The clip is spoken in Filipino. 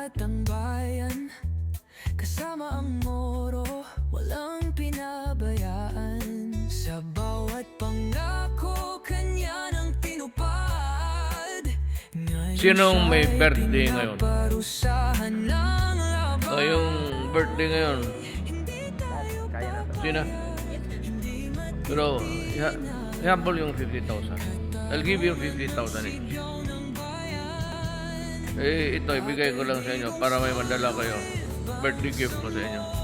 at ang bayan. Kasama ang moro, walang pinabayaan. Sa bawat pangako, kanya nang tinupad. Sinong may birthday ngayon? Parusahan ng laban. O yung birthday ngayon, sino? Pero, i-humble yung 50,000. I'll give you 50,000 each. Ito, ibigay ko lang sa inyo para may madala kayo. Birthday gift ko sa inyo.